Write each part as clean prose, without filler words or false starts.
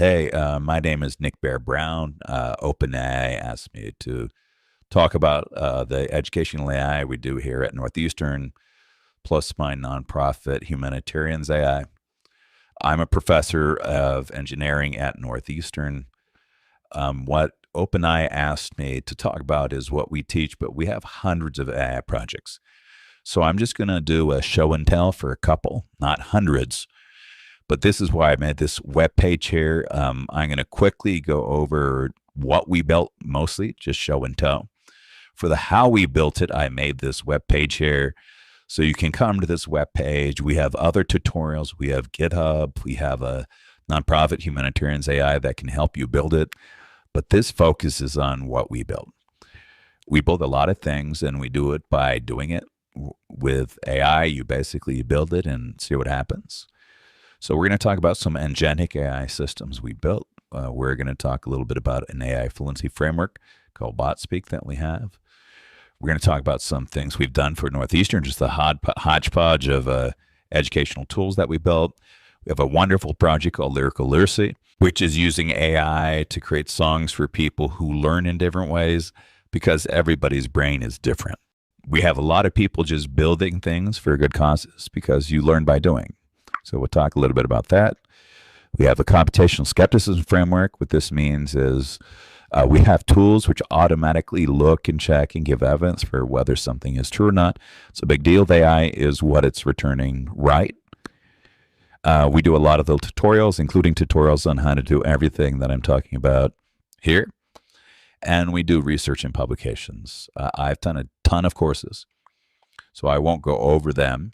Hey, my name is Nick Bear Brown. OpenAI asked me to talk about the educational AI we do here at Northeastern, plus my nonprofit Humanitarians AI. I'm a professor of engineering at Northeastern. What OpenAI asked me to talk about is what we teach, but we have hundreds of AI projects. So I'm just going to do a show and tell for a couple, not hundreds. But this is why I made this web page here. I'm going to quickly go over what we built, mostly just show and tell. For the how we built it, I made this web page here. So you can come to this web page. We have other tutorials. We have GitHub. We have a nonprofit Humanitarians AI that can help you build it. But this focuses on what we build. We build a lot of things, and we do it by doing it with AI. You basically build it and see what happens. So we're going to talk about some agentic AI systems we built. We're going to talk a little bit about an AI fluency framework called BotSpeak that we have. We're going to talk about some things we've done for Northeastern, just a hodgepodge of educational tools that we built. We have a wonderful project called Lyrical Literacy, which is using AI to create songs for people who learn in different ways because everybody's brain is different. We have a lot of people just building things for good causes because you learn by doing. So we'll talk a little bit about that. We have the computational skepticism framework. What this means is we have tools which automatically look and check and give evidence for whether something is true or not. It's a big deal. The AI is what it's returning right. We do a lot of the tutorials, including tutorials on how to do everything that I'm talking about here. And we do research and publications. I've done a ton of courses, so I won't go over them.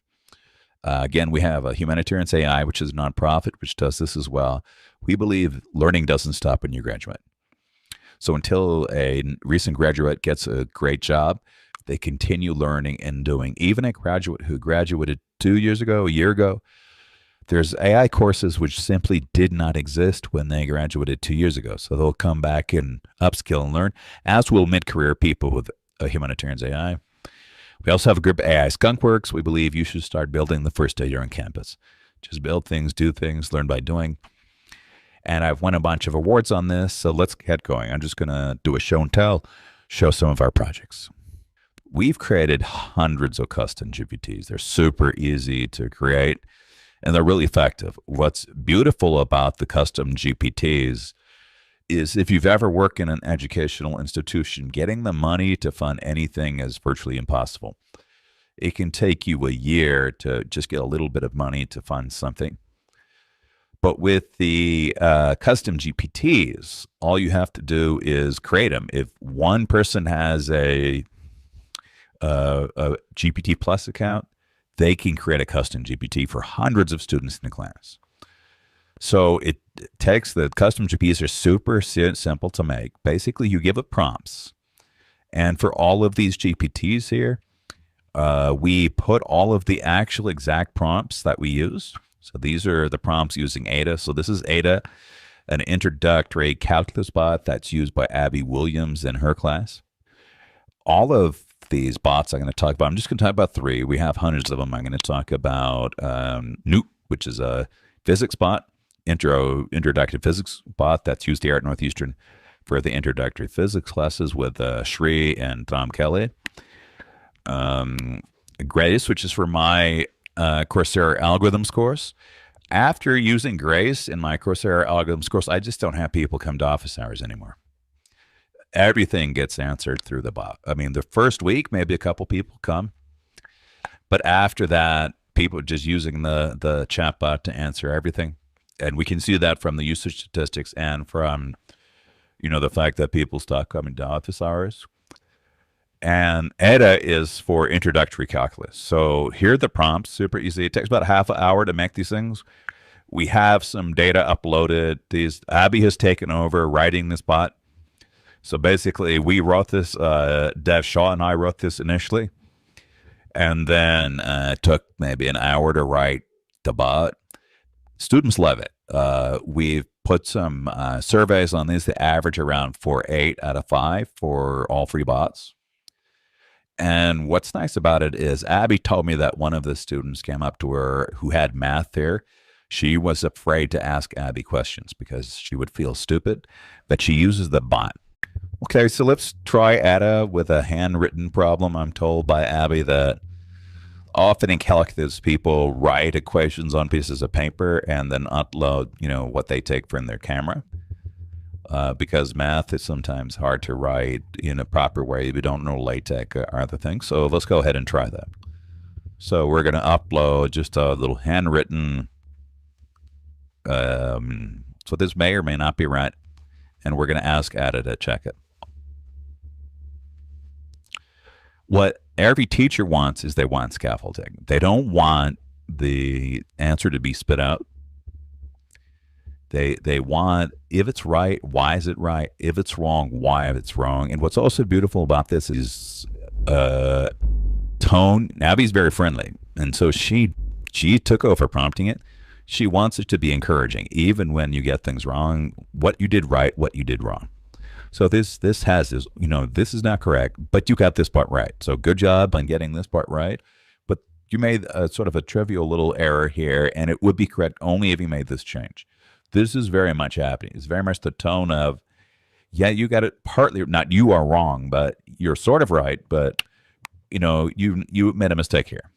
Again, we have a Humanitarians AI, which is a nonprofit, which does this as well. We believe learning doesn't stop when you graduate. So until a recent graduate gets a great job, they continue learning and doing. Even a graduate who graduated 2 years ago, a year ago, there's AI courses which simply did not exist when they graduated 2 years ago. So they'll come back and upskill and learn, as will mid-career people with a Humanitarians AI. We also have a group of AI skunkworks. We believe you should start building the first day you're on campus. Just build things, do things, learn by doing. And I've won a bunch of awards on this, so let's get going. I'm just going to do a show and tell, show some of our projects. We've created hundreds of custom GPTs. They're super easy to create, and they're really effective. What's beautiful about the custom GPTs is if you've ever worked in an educational institution, getting the money to fund anything is virtually impossible. It can take you a year to just get a little bit of money to fund something. But with the custom GPTs, all you have to do is create them. If one person has a GPT Plus account, they can create a custom GPT for hundreds of students in the class. So it takes the custom GPTs are super simple to make. Basically, you give it prompts. And for all of these GPTs here, we put all of the actual exact prompts that we use. So these are the prompts using Ada. So this is Ada, an introductory calculus bot that's used by Abby Williams in her class. All of these bots I'm going to talk about, I'm just going to talk about three. We have hundreds of them. I'm going to talk about Newt, which is a physics bot. Introductory physics bot that's used here at Northeastern for the introductory physics classes with Shri and Tom Kelly. Grace, which is for my Coursera algorithms course. After using Grace in my Coursera algorithms course, I just don't have people come to office hours anymore. Everything gets answered through the bot. I mean, the first week, maybe a couple people come, but after that, people are just using the chatbot to answer everything. And we can see that from the usage statistics and from, the fact that people stop coming to office hours. And Ada is for introductory calculus. So here are the prompts, super easy. It takes about half an hour to make these things. We have some data uploaded. Abby has taken over writing this bot. So basically, we wrote this, Dev Shaw and I wrote this initially. And then it took maybe an hour to write the bot. Students love it. We've put some surveys on these. They average around 4.8 out of 5 for all free bots. And what's nice about it is Abby told me that one of the students came up to her who had math there. She was afraid to ask Abby questions because she would feel stupid, but she uses the bot. Okay, so let's try Ada with a handwritten problem. I'm told by Abby that often in calculus, people write equations on pieces of paper and then upload, what they take from their camera. Because math is sometimes hard to write in a proper way. We don't know LaTeX or other things. So let's go ahead and try that. So we're going to upload just a little handwritten. So this may or may not be right. And we're going to ask Ada to check it. What every teacher wants is they want scaffolding. They don't want the answer to be spit out. They want, if it's right, why is it right? If it's wrong, why it's wrong? And what's also beautiful about this is tone. Abby's very friendly, and so she took over prompting it. She wants it to be encouraging, even when you get things wrong. What you did right, what you did wrong. So this has this, this is not correct, but you got this part right. So good job on getting this part right. But you made a sort of a trivial little error here, and it would be correct only if you made this change. This is very much happening. It's very much the tone of, yeah, you got it partly, not you are wrong, but you're sort of right, but you made a mistake here.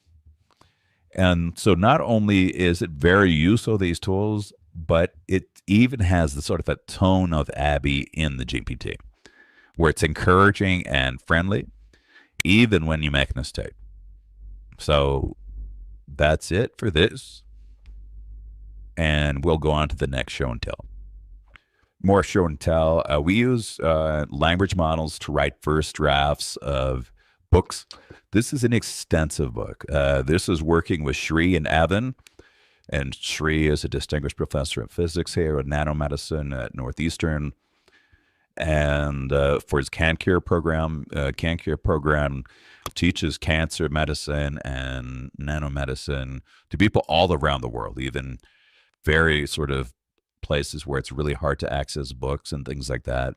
And so not only is it very useful, these tools, but it even has the sort of a tone of Abby in the GPT, where it's encouraging and friendly, even when you make a mistake. So that's it for this. And we'll go on to the next show and tell. More show and tell. We use language models to write first drafts of books. This is an extensive book. This is working with Shri and Evan. And Shri is a distinguished professor of physics here at nanomedicine at Northeastern. And for his CanCure program teaches cancer medicine and nanomedicine to people all around the world, even very sort of places where it's really hard to access books and things like that.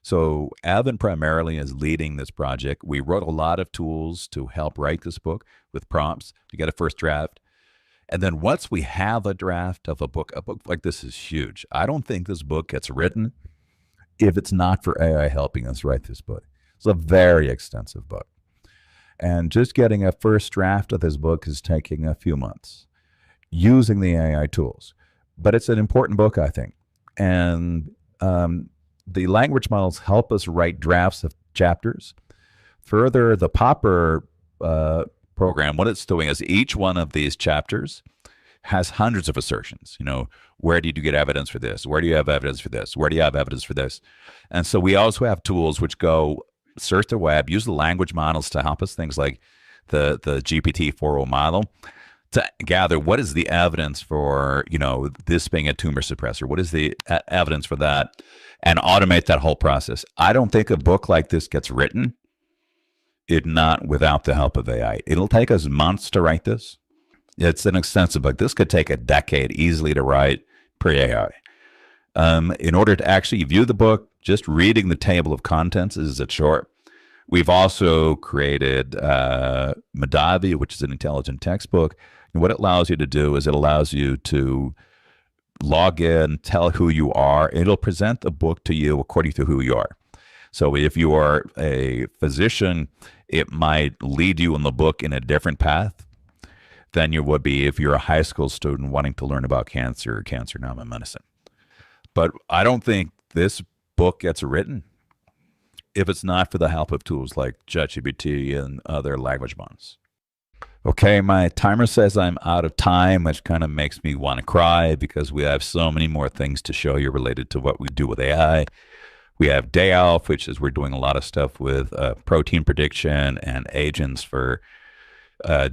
So Evan primarily is leading this project. We wrote a lot of tools to help write this book with prompts to get a first draft. And then once we have a draft of a book like this is huge. I don't think this book gets written if it's not for AI helping us write this book. It's a very extensive book. And just getting a first draft of this book is taking a few months using the AI tools. But it's an important book, I think. And the language models help us write drafts of chapters. Further, the Popper program, what it's doing is each one of these chapters has hundreds of assertions. Where did you get evidence for this? Where do you have evidence for this? Where do you have evidence for this? And so we also have tools which go search the web, use the language models to help us, things like the GPT-4o model, to gather what is the evidence for, this being a tumor suppressor? What is the evidence for that? And automate that whole process. I don't think a book like this gets written not without the help of AI. It'll take us months to write this. It's an extensive book. This could take a decade easily to write pre-AI. In order to actually view the book, just reading the table of contents is a short. We've also created Madavi, which is an intelligent textbook. And what it allows you to do is it allows you to log in, tell who you are. It'll present the book to you according to who you are. So if you are a physician, it might lead you in the book in a different path than you would be if you're a high school student wanting to learn about cancer or cancer medicine. But I don't think this book gets written if it's not for the help of tools like ChatGPT and other language models. Okay, my timer says I'm out of time, which kind of makes me want to cry because we have so many more things to show you related to what we do with AI. We have Day Off, which is we're doing a lot of stuff with protein prediction and agents for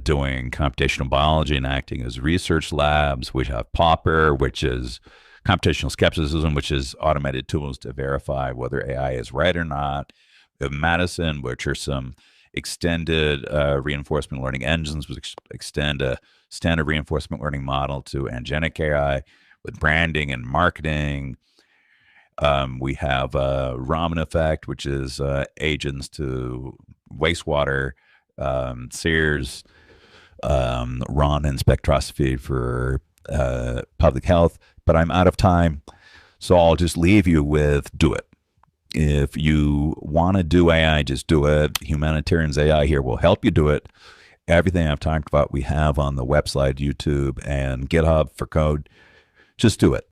doing computational biology and acting as research labs. We have Popper, which is computational skepticism, which is automated tools to verify whether AI is right or not. We have Madison, which are some extended reinforcement learning engines, which extend a standard reinforcement learning model to angenic AI with branding and marketing. We have Raman effect, which is agents to wastewater, Sears, Raman spectroscopy for public health, but I'm out of time. So I'll just leave you with do it. If you want to do AI, just do it. Humanitarians AI here will help you do it. Everything I've talked about, we have on the website, YouTube, and GitHub for code. Just do it.